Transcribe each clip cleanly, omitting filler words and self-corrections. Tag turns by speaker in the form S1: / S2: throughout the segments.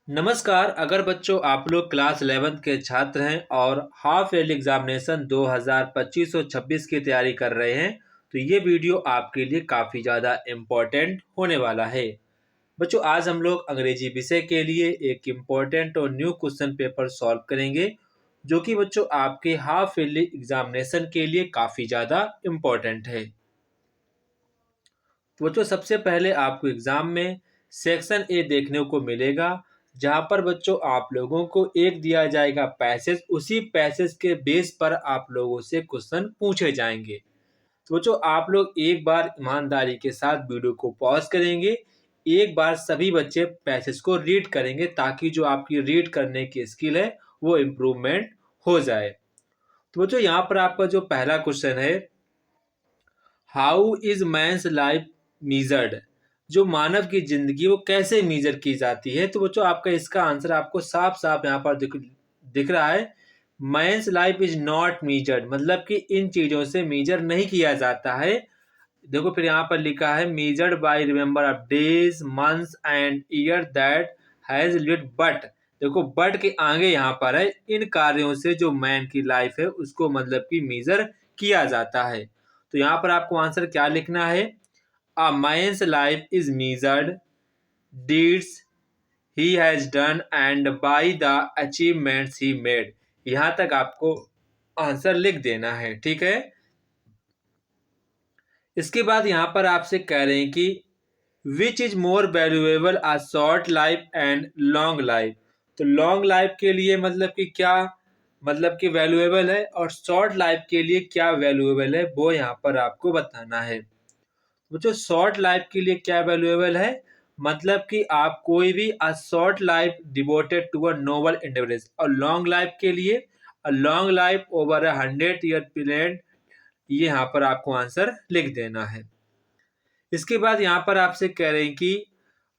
S1: नमस्कार। अगर बच्चों आप लोग क्लास 11th के छात्र हैं और हाफ ईयरली एग्जामिनेशन 2025 और 26 की तैयारी कर रहे हैं तो ये वीडियो आपके लिए काफ़ी ज़्यादा इम्पोर्टेंट होने वाला है। बच्चों आज हम लोग अंग्रेजी विषय के लिए एक इम्पोर्टेंट और न्यू क्वेश्चन पेपर सॉल्व करेंगे जो कि बच्चों आपके हाफ ईयरली एग्जामिनेशन के लिए काफ़ी ज़्यादा इम्पोर्टेंट है। तो बच्चों सबसे पहले आपको एग्जाम में सेक्शन ए देखने को मिलेगा जहां पर बच्चों आप लोगों को एक दिया जाएगा पैसेज, उसी पैसेज के बेस पर आप लोगों से क्वेश्चन पूछे जाएंगे। तो बच्चों आप लोग एक बार ईमानदारी के साथ वीडियो को पॉज करेंगे, एक बार सभी बच्चे पैसेज को रीड करेंगे ताकि जो आपकी रीड करने की स्किल है वो इम्प्रूवमेंट हो जाए। तो बच्चों यहाँ पर आपका जो पहला क्वेश्चन है, how is men's life measured, जो मानव की जिंदगी वो कैसे मीजर की जाती है। तो बच्चों आपका इसका आंसर आपको साफ साफ यहाँ पर दिख रहा है। Men's life is not measured, मतलब कि इन चीजों से मीजर नहीं किया जाता है। देखो फिर यहाँ पर लिखा है measured by remember of days months and year that has lived, but देखो बट के आगे यहाँ पर है इन कार्यों से जो मैन की लाइफ है उसको मतलब कि मीजर किया जाता है। तो यहाँ पर आपको आंसर क्या लिखना है, a man's life is measured deeds he has done and by the achievements he made। यहाँ तक आपको आंसर लिख देना है, ठीक है। इसके बाद यहाँ पर आपसे कह रहे हैं कि which is more valuable a short life and long life. तो लॉन्ग लाइफ के लिए मतलब कि क्या मतलब कि वैल्यूएबल है और शॉर्ट लाइफ के लिए क्या वैल्यूएबल है वो यहाँ पर आपको बताना है। बच्चों शॉर्ट लाइफ के लिए क्या वैल्यूएबल है, मतलब कि आप कोई भी a short life devoted to a noble individual, और लॉन्ग लाइफ के लिए a long life over 100 year period, ये यहाँ पर आपको आंसर लिख देना है। इसके बाद यहाँ पर आपसे कह रहे हैं कि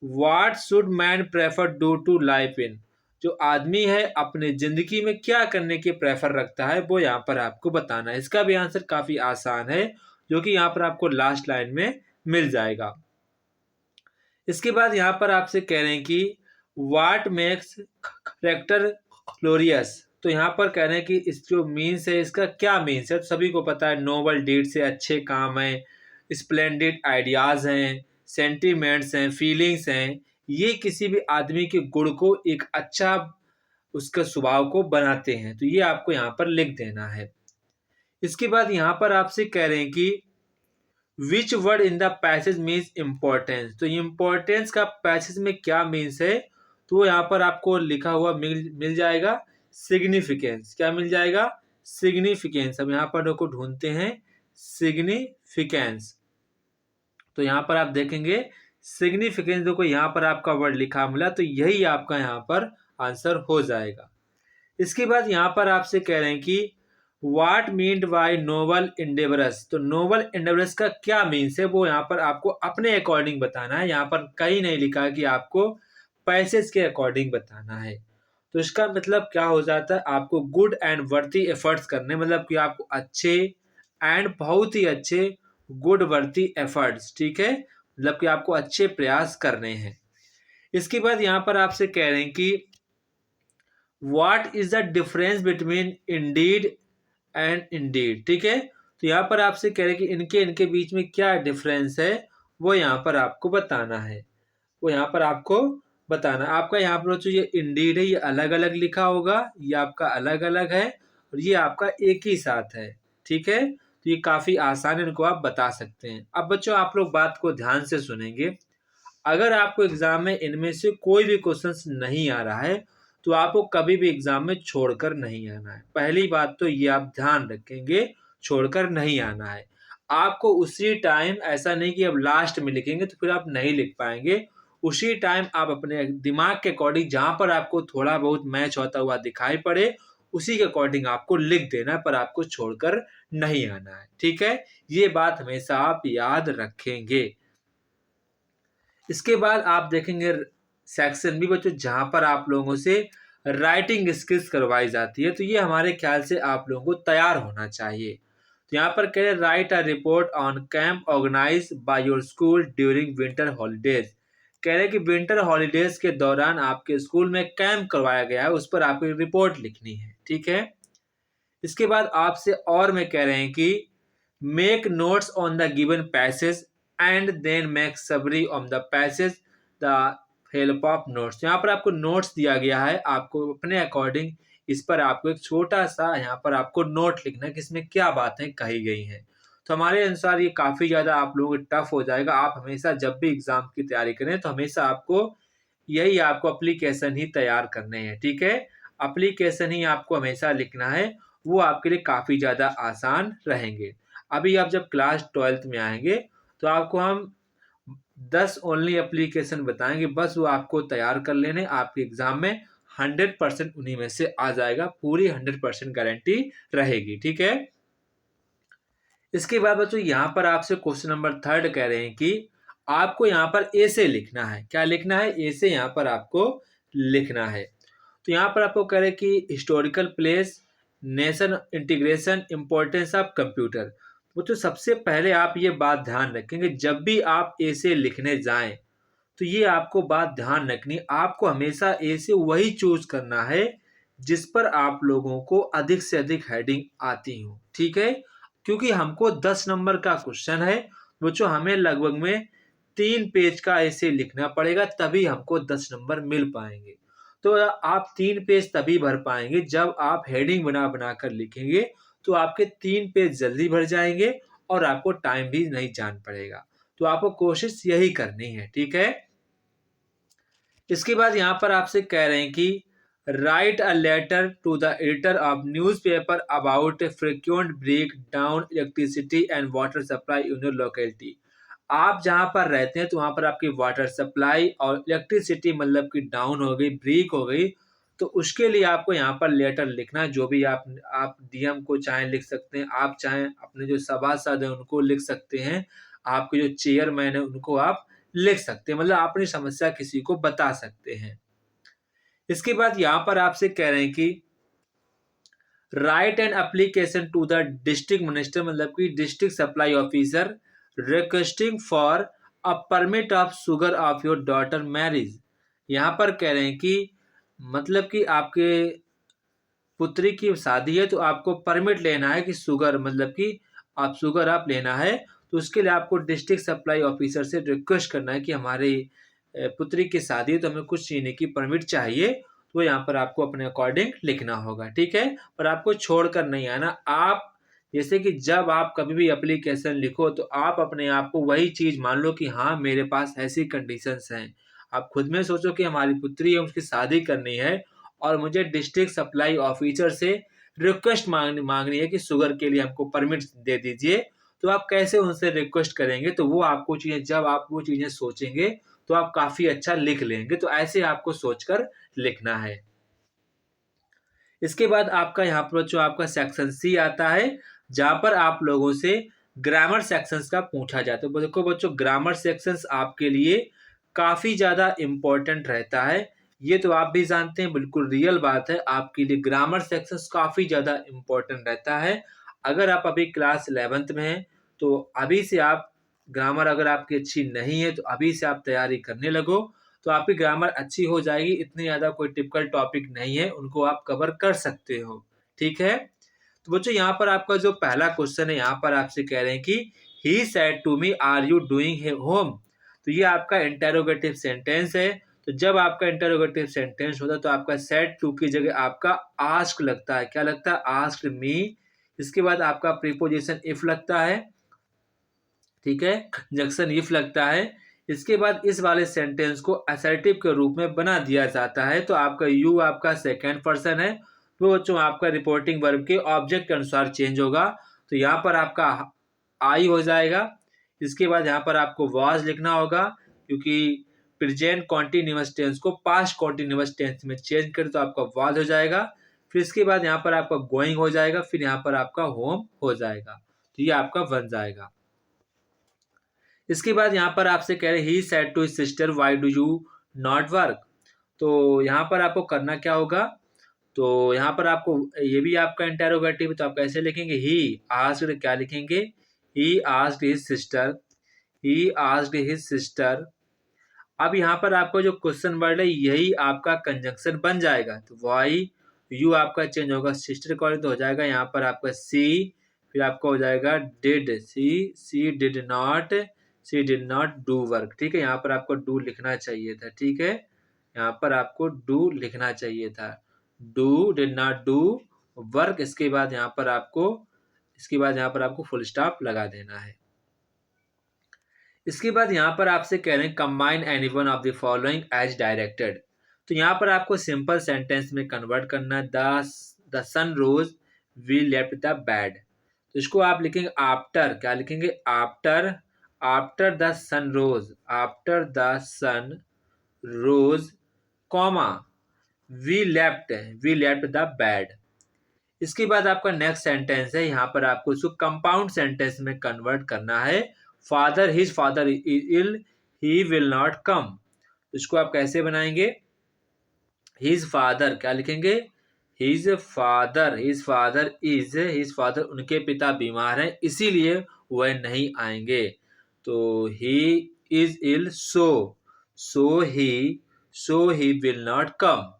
S1: what should man prefer do to life in, जो आदमी है अपने जिंदगी में क्या करने की प्रेफर रखता है वो यहाँ पर आपको बताना है। इसका भी आंसर काफी आसान है जो कि यहाँ पर आपको लास्ट लाइन में मिल जाएगा। इसके बाद यहाँ पर आपसे कह रहे हैं कि व्हाट मेक्स करेक्टर ग्लोरियस। तो यहाँ पर कह रहे हैं कि इस जो मीन्स है इसका क्या मीन्स है। तो सभी को पता है नोबल डीड से अच्छे काम हैं, स्प्लेंडिड आइडियाज हैं, सेंटीमेंट्स हैं, फीलिंग्स हैं, ये किसी भी आदमी के गुण को एक अच्छा उसका स्वभाव को बनाते हैं। तो ये आपको यहाँ पर लिख देना है। इसके बाद यहाँ पर आपसे कह रहे हैं कि which word in the passage means importance. तो इम्पोर्टेंस का पैसेज में क्या मीन्स है, तो यहाँ पर आपको लिखा हुआ मिल जाएगा सिग्निफिकेंस। क्या मिल जाएगा, सिग्निफिकेंस। अब यहाँ पर को ढूंढते हैं सिग्निफिकेंस। तो यहाँ पर आप देखेंगे सिग्निफिकेंस, देखो यहाँ पर आपका वर्ड लिखा मिला तो यही आपका यहाँ पर आंसर हो जाएगा। इसके बाद यहाँ पर आपसे कह रहे हैं कि व्हाट मीन्ड बाय नोबल इंडेवरस। तो नोबल इंडेवरस का क्या मीन्स है वो यहाँ पर आपको अपने अकॉर्डिंग बताना है। यहाँ पर कहीं नहीं लिखा कि आपको पैसेज के अकॉर्डिंग बताना है। तो इसका मतलब क्या हो जाता है, आपको गुड एंड वर्थी एफर्ट्स करने, मतलब कि आपको अच्छे एंड बहुत ही अच्छे गुड वर्थी एफर्ट्स, ठीक है, मतलब कि आपको अच्छे प्रयास करने हैं। इसके बाद यहाँ पर आपसे कह रहे हैं कि what is the difference between Indeed and Indeed, ठीक है। तो यहाँ पर आपसे कह रहे हैं कि इनके बीच में क्या डिफरेंस है वो यहाँ पर आपको बताना है। वो यहाँ पर आपको बताना, आपका यहाँ पर जो ये इंडीड है ये अलग अलग लिखा होगा, ये आपका अलग अलग है और ये आपका एक ही साथ है, ठीक है। तो ये काफी आसान है, इनको आप बता सकते हैं। अब बच्चों आप लोग बात को ध्यान से सुनेंगे। अगर आपको एग्जाम में इनमें से कोई भी क्वेश्चन नहीं आ रहा है तो आपको कभी भी एग्जाम में छोड़कर नहीं आना है। पहली बात तो ये आप ध्यान रखेंगे, छोड़कर नहीं आना है। आपको उसी टाइम, ऐसा नहीं कि अब लास्ट में लिखेंगे तो फिर आप नहीं लिख पाएंगे, उसी टाइम आप अपने दिमाग के अकॉर्डिंग जहां पर आपको थोड़ा बहुत मैच होता हुआ दिखाई पड़े उसी के अकॉर्डिंग आपको लिख देना है, पर आपको छोड़कर नहीं आना है, ठीक है। ये बात हमेशा आप याद रखेंगे। इसके बाद आप देखेंगे सेक्शन भी बच्चों जहां पर आप लोगों से राइटिंग स्किल्स करवाई जाती है। तो ये हमारे ख्याल से आप लोगों को तैयार होना चाहिए। तो यहाँ पर कह रहे write a report on camp organize by your school during winter holidays. कह रहे हैं कि विंटर हॉलीडेज के दौरान आपके स्कूल में कैंप करवाया गया है, उस पर आपको रिपोर्ट लिखनी है। ठीक है। इसके बाद आपसे और में कह रहे हैं कि make notes on the given passage and then make summary on the passage the help of notes. यहाँ पर आपको नोट्स दिया गया है, आपको अपने अकॉर्डिंग इस पर आपको एक छोटा सा यहाँ पर आपको नोट लिखना है कि इसमें क्या बातें कही गई हैं। तो हमारे अनुसार ये काफ़ी ज़्यादा आप लोगों को टफ हो जाएगा। आप हमेशा जब भी एग्ज़ाम की तैयारी करें तो हमेशा आपको यही आपको एप्लीकेशन ही तैयार करने हैं। ठीक है। एप्लीकेशन ही आपको हमेशा लिखना है, वो आपके लिए काफ़ी ज़्यादा आसान रहेंगे। अभी आप जब क्लास 12th में आएंगे तो आपको हम 10 ओनली एप्लीकेशन बताएंगे, बस वो आपको तैयार कर लेने, आपके एग्जाम में 100% उन्हीं में से आ जाएगा, पूरी 100% गारंटी रहेगी। ठीक है। इसके बाद बच्चों यहाँ पर आपसे क्वेश्चन नंबर 3 कह रहे हैं कि आपको यहाँ पर ए से लिखना है। क्या लिखना है? ए से यहाँ पर आपको लिखना है। तो यहाँ पर आपको कह रहे हैं कि historical place, nation integration, importance of computer. तो सबसे पहले आप ये बात ध्यान रखेंगे, जब भी आप ए से लिखने जाएं तो ये आपको बात ध्यान रखनी, आपको हमेशा ए से वही चूज करना है जिस पर आप लोगों को अधिक से अधिक हेडिंग आती हो। ठीक है। क्योंकि हमको 10 नंबर का क्वेश्चन है बच्चों, हमें लगभग में 3 पेज का ऐसे लिखना पड़ेगा, तभी हमको 10 नंबर मिल पाएंगे। तो आप 3 पेज तभी भर पाएंगे जब आप हेडिंग बना बना कर लिखेंगे, तो आपके 3 पेज जल्दी भर जाएंगे और आपको टाइम भी नहीं जान पड़ेगा। तो आपको कोशिश यही करनी है। ठीक है। इसके बाद यहाँ पर आपसे कह रहे हैं कि write a letter to the editor of newspaper about frequent break down electricity and water supply in your locality. आप जहाँ पर रहते हैं तो वहाँ पर आपकी वाटर सप्लाई और इलेक्ट्रिसिटी मतलब कि डाउन हो गई, ब्रेक हो गई, तो उसके लिए आपको यहाँ पर लेटर लिखना है। जो भी आप डीएम को चाहें लिख सकते हैं, आप चाहें अपने जो सभासद हैं उनको लिख सकते हैं, आपके जो चेयरमैन है उनको आप लिख सकते हैं, मतलब अपनी समस्या किसी को बता सकते हैं। इसके बाद यहाँ पर आपसे कह रहे हैं कि write an application to the district minister मतलब कि district supply officer requesting for a permit of sugar of your daughter marriage. यहाँ पर कह रहे हैं कि मतलब कि आपके पुत्री की शादी है तो आपको परमिट लेना है कि शुगर मतलब कि आप शुगर आप लेना है, तो उसके लिए आपको डिस्ट्रिक्ट सप्लाई ऑफिसर से रिक्वेस्ट करना है कि हमारी पुत्री की शादी है तो हमें कुछ चीनी की परमिट चाहिए। तो यहाँ पर आपको अपने अकॉर्डिंग लिखना होगा। ठीक है। पर आपको छोड़कर नहीं आना। आप जैसे कि जब आप कभी भी एप्लीकेशन लिखो तो आप अपने आप को वही चीज मान लो कि हाँ मेरे पास ऐसी कंडीशंस हैं। आप खुद में सोचो कि हमारी पुत्री है, उसकी शादी करनी है और मुझे डिस्ट्रिक्ट सप्लाई ऑफिसर से रिक्वेस्ट मांगनी है कि शुगर के लिए हमको परमिट दे दीजिए। तो आप कैसे उनसे रिक्वेस्ट करेंगे? तो वो आपको चीजें, जब आप वो चीजें सोचेंगे तो आप काफी अच्छा लिख लेंगे। तो ऐसे आपको सोचकर लिखना है। इसके बाद आपका यहाँ पर जो आपका सेक्शन सी आता है, जहाँ पर आप लोगों से ग्रामर सेक्शंस का पूछा जाता है। तो देखो बच्चों, ग्रामर सेक्शंस आपके लिए काफी ज्यादा इंपॉर्टेंट रहता है। ये तो आप भी जानते हैं, बिल्कुल रियल बात है, आपके लिए ग्रामर सेक्शंस काफी ज्यादा इंपॉर्टेंट रहता है। अगर आप अभी क्लास 11th में हैं तो अभी से आप ग्रामर, अगर आपकी अच्छी नहीं है तो अभी से आप तैयारी करने लगो, तो आपकी ग्रामर अच्छी हो जाएगी। इतनी ज़्यादा कोई टिपिकल टॉपिक नहीं है, उनको आप कवर कर सकते हो। ठीक है। तो बच्चों यहाँ पर आपका जो पहला क्वेश्चन है, यहाँ पर आपसे कह रहे हैं कि he said to me are you doing home. तो ये आपका इंटेरोगेटिव सेंटेंस है। तो जब आपका इंटेरोगेटिव सेंटेंस होता है तो आपका सेड टू की जगह आपका आस्क लगता है। क्या लगता है? Ask me. इसके बाद आपका प्रीपोजिशन इफ लगता है। ठीक है। कंजंक्शन इफ लगता है। इसके बाद इस वाले सेंटेंस को असर्टिव के रूप में बना दिया जाता है। तो आपका यू आपका सेकंड पर्सन है, तो बच्चों आपका रिपोर्टिंग वर्ब के ऑब्जेक्ट के अनुसार चेंज होगा। तो यहाँ पर आपका आई हो जाएगा। इसके बाद यहाँ पर आपको वाज लिखना होगा, क्योंकि प्रेजेंट कॉन्टिन्यूअस टेंस को पास्ट कॉन्टिन्यूअस टेंस में चेंज करें तो आपका वाज हो जाएगा। फिर इसके बाद यहाँ पर आपका गोइंग हो जाएगा, फिर यहाँ पर आपका होम हो जाएगा। तो ये आपका बन जाएगा। इसके बाद यहाँ पर आपसे कह रहे he said to sister why do you not work. तो यहाँ पर आपको करना क्या होगा? तो यहाँ पर आपको, ये भी आपका इंटेरोगेटिव, तो आप कैसे लिखेंगे? ही आस्क्ड, क्या लिखेंगे? He asked his sister, he asked his sister अब यहाँ पर आपको जो क्वेश्चन वर्ड है यही आपका कंजंक्शन बन जाएगा, तो वाई यू आपका चेंज होगा, सिस्टर कॉलेज तो हो जाएगा यहाँ पर आपका सी, फिर आपका हो जाएगा did, she did not do work. ठीक है, यहाँ पर आपको डू लिखना चाहिए था। ठीक है, यहाँ पर आपको डू लिखना चाहिए था, do did not do work. इसके बाद यहाँ पर आपको फुल स्टॉप लगा देना है। इसके बाद यहाँ पर आपसे कह रहे हैं combine any one of the following as directed. तो यहाँ पर आपको सिंपल सेंटेंस में कन्वर्ट करना है। The sun rose we left the bed, तो इसको आप लिखेंगे आफ्टर, क्या लिखेंगे after, after the sun rose, after the sun rose comma we left the bed. इसके बाद आपका नेक्स्ट सेंटेंस है, यहाँ पर आपको इसको कंपाउंड सेंटेंस में कन्वर्ट करना है। His father is ill, he will not come. इसको आप कैसे बनाएंगे, हिज फादर क्या लिखेंगे, हिज फादर उनके पिता बीमार हैं इसीलिए वह नहीं आएंगे। तो he is ill so he will not come.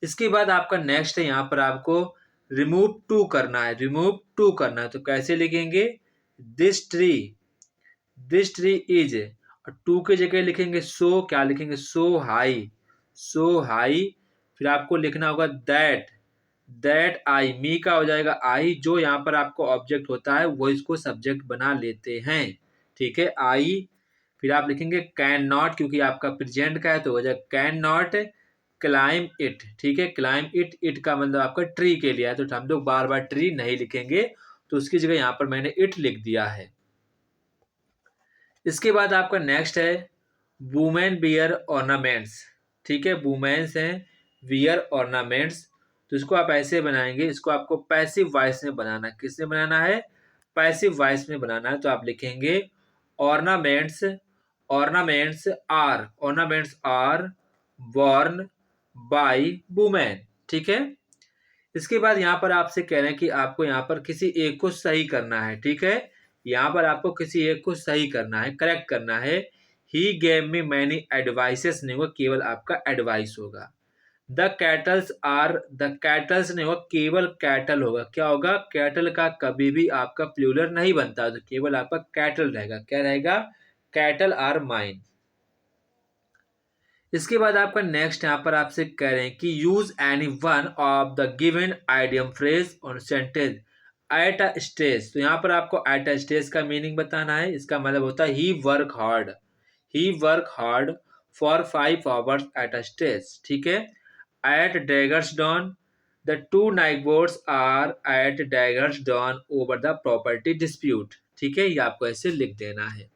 S1: इसके बाद आपका नेक्स्ट है, यहाँ पर आपको रिमूव टू करना है, तो कैसे लिखेंगे, दिस ट्री इज, और टू के जगह लिखेंगे सो, क्या लिखेंगे सो हाई। फिर आपको लिखना होगा दैट आई, मी का हो जाएगा आई, जो यहाँ पर आपको ऑब्जेक्ट होता है वो इसको सब्जेक्ट बना लेते हैं। ठीक है, आई। फिर आप लिखेंगे कैन नॉट, क्योंकि आपका प्रेजेंट का है तो हो जाएगा कैन नॉट क्लाइम इट। ठीक है, क्लाइम इट का मतलब आपका ट्री के लिए है, तो हम लोग बार बार ट्री नहीं लिखेंगे, तो उसकी जगह यहाँ पर मैंने इट लिख दिया है। इसके बाद आपका नेक्स्ट है वुमेन बियर ऑर्नामेंट्स। ठीक है, वुमेन्स हैं वियर ऑर्नामेंट्स, तो इसको आप ऐसे बनाएंगे, इसको आपको पैसिव वॉइस में बनाना है। किस में बनाना है, पैसिव वॉइस में बनाना है। तो आप लिखेंगे ornaments are worn by women. ठीक है, इसके बाद यहाँ पर आपसे कह रहे हैं कि आपको यहाँ पर किसी एक को सही करना है। ठीक है, यहाँ पर आपको किसी एक को सही करना है, करेक्ट करना है। He gave me many advices नहीं होगा, केवल आपका एडवाइस होगा। द कैटल्स नहीं होगा, केवल कैटल होगा। क्या होगा, कैटल का कभी भी आपका प्लूरल नहीं बनता, तो केवल आपका कैटल रहेगा। क्या रहेगा, कैटल आर माइन। इसके बाद आपका नेक्स्ट यहाँ पर आपसे कह रहे हैं कि use any one of the given idiom phrase और सेंटेंस एट अ स्टेज। तो यहाँ पर आपको एट अ स्टेज का मीनिंग बताना है। इसका मतलब होता है he work hard for 5 hours at a stage. ठीक है, at daggers drawn the two night boards are at daggers drawn over the property dispute. ठीक है, ये आपको ऐसे लिख देना है।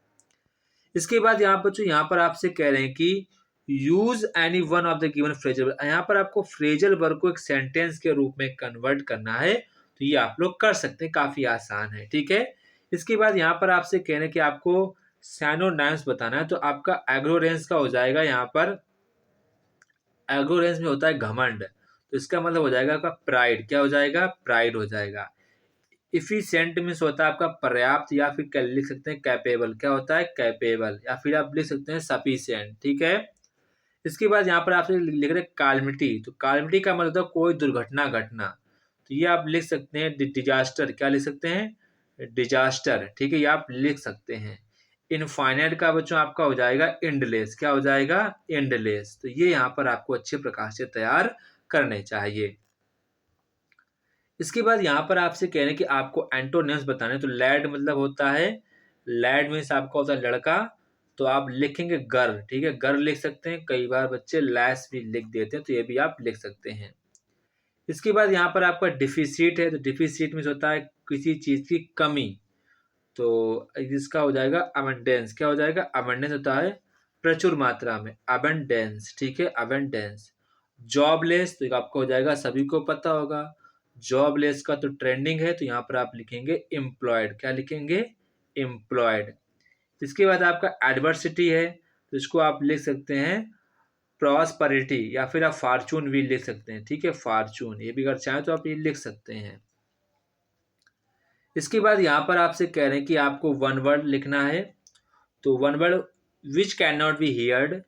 S1: इसके बाद यहाँ पर आपसे कह रहे हैं कि use any one of the given phrasal, यहाँ पर आपको फ्रेजल वर्ब को एक सेंटेंस के रूप में कन्वर्ट करना है, तो ये आप लोग कर सकते हैं, काफी आसान है। ठीक है, इसके बाद यहाँ पर आपसे कह रहे हैं कि आपको सिनोनिम्स बताना है, तो आपका एग्रोरेंस का हो जाएगा, यहाँ पर एग्रोरेंस में होता है घमंड, तो इसका मतलब हो जाएगा आपका प्राइड। क्या हो जाएगा, प्राइड हो जाएगा। इफिशिएंट मीन्स होता है आपका पर्याप्त, या फिर लिख सकते हैं कैपेबल। क्या होता है, कैपेबल, या फिर आप लिख सकते हैं सफिशिएंट। ठीक है, इसके बाद यहाँ पर आपसे लिख रहे कालमिटी, तो कालमिटी का मतलब होता है कोई दुर्घटना घटना, तो ये आप लिख सकते हैं डिजास्टर। क्या लिख सकते हैं, डिजास्टर। ठीक है, ये आप लिख सकते हैं। इनफाइनाइट का बच्चों आपका हो जाएगा एंडलेस। क्या हो जाएगा, एंडलेस। तो ये यहाँ पर आपको अच्छे प्रकार से तैयार करने चाहिए। इसके बाद यहाँ पर आपसे कह रहे हैं कि आपको एंटोनिम्स बताने, तो लैड मतलब होता है, लैड मीन्स आपका होता है लड़का, तो आप लिखेंगे गर्ल। ठीक है, गर्ल लिख सकते हैं, कई बार बच्चे लैस भी लिख देते हैं, तो ये भी आप लिख सकते हैं। इसके बाद यहाँ पर आपका डिफिसिट है, तो डिफिसिट मीन्स होता है किसी चीज की कमी, तो इसका हो जाएगा अबंडेंस। क्या हो जाएगा, अबंडेंस होता है प्रचुर मात्रा में, अबंडेंस। ठीक है, अबंडेंस। जॉबलेस, तो आपको हो जाएगा, सभी को पता होगा जॉबलेस का तो ट्रेंडिंग है, तो यहाँ पर आप लिखेंगे एम्प्लॉयड। क्या लिखेंगे, एम्प्लॉयड। इसके बाद आपका एडवर्सिटी है, तो इसको आप लिख सकते हैं प्रॉस्पेरिटी, या फिर आप फॉर्चून भी लिख सकते हैं। ठीक है, फॉर्चून, ये भी अगर चाहें तो आप ये लिख सकते हैं। इसके बाद यहाँ पर आपसे कह रहे हैं कि आपको वन वर्ड लिखना है, तो one word which can not be heard,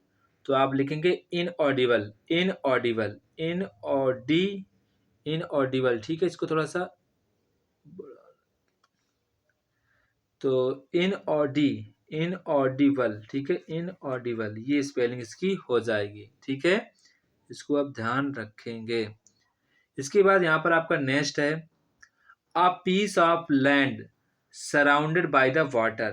S1: तो आप लिखेंगे इनऑडिबल, इनऑडिबल, इनऑडिबल, ठीक है। इसको थोड़ा सा, तो इनऑडिबल, ठीक है, इनऑडिबल, ये स्पेलिंग इसकी हो जाएगी, ठीक है। इसको आप ध्यान रखेंगे। इसके बाद यहाँ पर आपका नेक्स्ट है a piece of land surrounded by the water,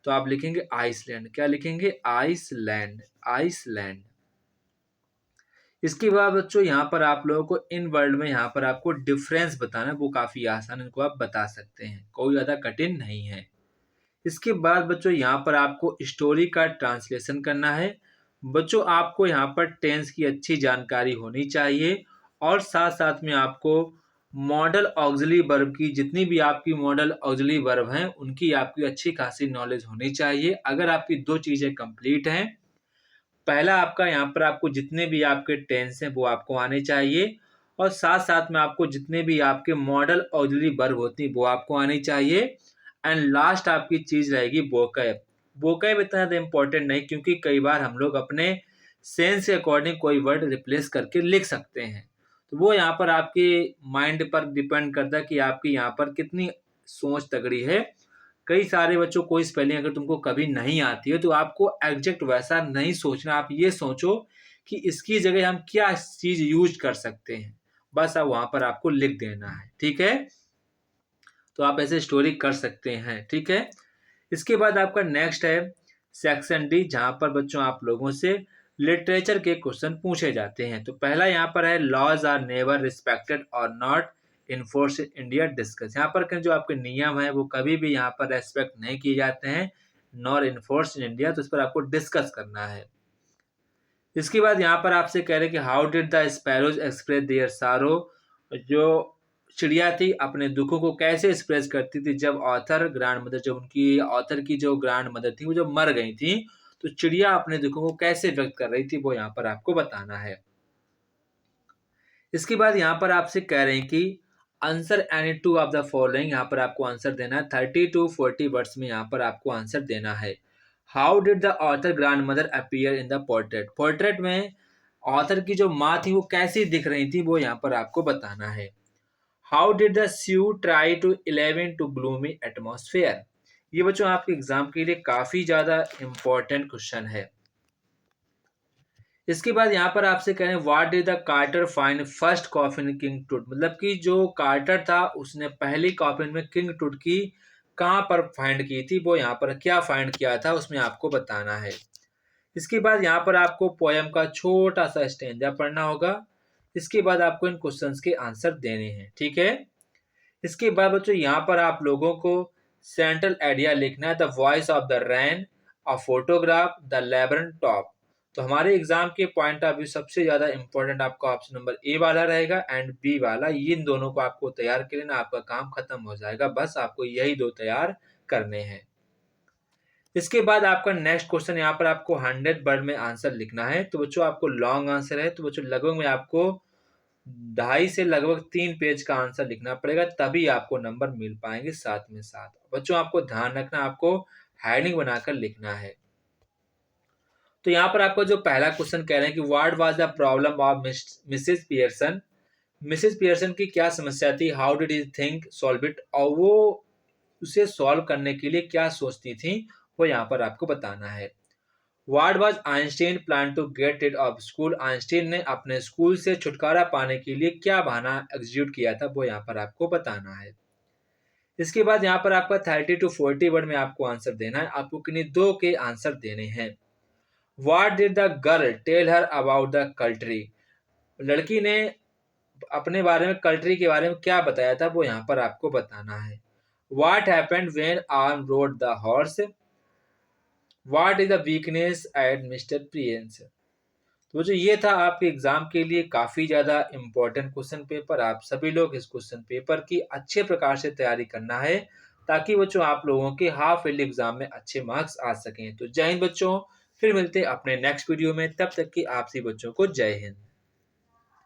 S1: तो आप लिखेंगे आइसलैंड। क्या लिखेंगे? Island, island. इसके बाद बच्चों यहाँ पर आप लोगों को इन वर्ड में यहाँ पर आपको डिफरेंस बताना है, वो काफी आसान है, इनको आप बता सकते हैं, कोई ज्यादा कठिन नहीं है। इसके बाद बच्चों यहाँ पर आपको स्टोरी का ट्रांसलेशन करना है। बच्चों आपको यहाँ पर टेंस की अच्छी जानकारी होनी चाहिए और साथ साथ में आपको मॉडल ऑक्सिलरी वर्ब की, जितनी भी आपकी मॉडल ऑक्सिलरी वर्ब हैं उनकी आपकी अच्छी खासी नॉलेज होनी चाहिए। अगर आपकी दो चीजें कंप्लीट हैं, पहला आपका यहाँ पर आपको जितने भी आपके टेंस हैं वो आपको आने चाहिए और साथ साथ में आपको जितने भी आपके मॉडल ऑक्सिलरी वर्ब होती हैं वो आपको आनी चाहिए। एंड लास्ट आपकी चीज रहेगी वोकैब। वोकैब इतना ज़्यादा इंपॉर्टेंट नहीं, क्योंकि कई बार हम लोग अपने सेंस के अकॉर्डिंग कोई वर्ड रिप्लेस करके लिख सकते हैं, तो वो यहाँ पर आपके माइंड पर डिपेंड करता है कि आपकी यहाँ पर कितनी सोच तगड़ी है। कई सारे बच्चों कोई स्पेलिंग अगर तुमको कभी नहीं आती है तो आपको एग्जैक्ट वैसा नहीं सोचना, आप ये सोचो कि इसकी जगह हम क्या चीज यूज कर सकते हैं, बस अब वहां पर आपको लिख देना है, ठीक है। तो आप ऐसे स्टोरी कर सकते हैं, ठीक है। इसके बाद आपका नेक्स्ट है सेक्शन डी, जहां पर बच्चों आप लोगों से लिटरेचर के क्वेश्चन पूछे जाते हैं। तो पहला यहाँ पर है लॉज आर नेवर रिस्पेक्टेड और not enforce in India, discuss. यहाँ पर जो आपके नियम है वो कभी भी यहाँ पर रेस्पेक्ट नहीं किए जाते हैं, नॉर इन्फोर्स इन इंडिया, तो इस पर आपको डिस्कस करना है। इसके बाद यहाँ पर आपसे कह रहे हैं कि how did the sparrows express their सारो, जो चिड़िया थी अपने दुखों को कैसे एक्सप्रेस करती थी जब ऑथर ग्रैंड मदर, जब उनकी ऑथर की जो ग्रैंड मदर थी वो जब मर गई थी, तो चिड़िया अपने दुखों को कैसे व्यक्त कर रही थी वो यहाँ पर आपको बताना है। इसके बाद यहाँ पर आपसे कह रहे हैं कि answer any two of the following, यहाँ पर आपको आंसर देना है 30 to 40 वर्ड्स में यहाँ पर आपको आंसर देना है। How did the author grand mother appear in the portrait, portrait में ऑथर की जो माँ थी वो कैसी दिख रही थी वो यहाँ पर आपको बताना है। How did the Sue try to 11 to gloomy atmosphere, ये बच्चों आपके एग्जाम के लिए काफी ज्यादा इंपॉर्टेंट क्वेश्चन है। इसके बाद यहाँ पर आपसे कह रहे हैं what did the Carter find first coffin king Tut, मतलब कि जो कार्टर था उसने पहली कॉफिन में किंग टूट की कहाँ पर फाइंड की थी, वो यहाँ पर क्या फाइंड किया था उसमें आपको बताना है। इसके बाद यहाँ पर आपको पोयम का छोटा सा स्टेंजा पढ़ना होगा। इसके बाद आपको इन क्वेश्चंस के आंसर देने हैं, ठीक है। इसके बाद बच्चों यहाँ पर आप लोगों को सेंट्रल आइडिया लिखना है, the voice of the rain, a photograph, the laburnum top. तो हमारे एग्जाम के पॉइंट ऑफ व्यू सबसे ज्यादा इंपॉर्टेंट आपका ऑप्शन नंबर ए वाला रहेगा एंड बी वाला, इन दोनों को आपको तैयार कर लेना, आपका काम खत्म हो जाएगा, बस आपको यही दो तैयार करने हैं। इसके बाद आपका नेक्स्ट क्वेश्चन यहाँ पर आपको 100 वर्ड में आंसर लिखना है। तो बच्चों आपको लॉन्ग आंसर है, तो बच्चों लगभग में आपको 2.5 से लगभग 3 पेज का आंसर लिखना पड़ेगा, तभी आपको नंबर मिल पाएंगे साथ में साथ। बच्चों आपको ध्यान रखना, आपको हेडिंग बनाकर लिखना है। तो यहाँ पर आपको जो पहला क्वेश्चन कह रहे हैं कि what was the problem of Mrs Pearson, Mrs Pearson की क्या समस्या थी, how did he think solve it, और वो उसे सॉल्व करने के लिए क्या सोचती थी वो यहाँ पर आपको बताना है। What was Einstein plan to get rid of school, Einstein ने अपने स्कूल से छुटकारा पाने के लिए क्या बहाना एग्जीक्यूट किया था वो यहाँ पर आपको बताना है। इसके बाद यहाँ पर आपका 30 to 40 वर्ड में आपको आंसर देना है, आपको किन्हीं दो के आंसर देने हैं। What did the girl tell her about the country, लड़की ने अपने बारे में कंट्री के बारे में क्या बताया था वो यहाँ पर आपको बताना है। What happened when Arm rode the horse, What is the weakness at Mr. Prince। तो जो ये था आपके एग्जाम के लिए काफी ज्यादा इंपॉर्टेंट क्वेश्चन पेपर, आप सभी लोग इस क्वेश्चन पेपर की अच्छे प्रकार से तैयारी करना है ताकि बच्चों आप लोगों के हाफ ईयरली एग्जाम में अच्छे मार्क्स आ सकें। तो जय हिंद बच्चों, फिर मिलते हैं अपने नेक्स्ट वीडियो में, तब तक की आप सभी बच्चों को जय हिंद।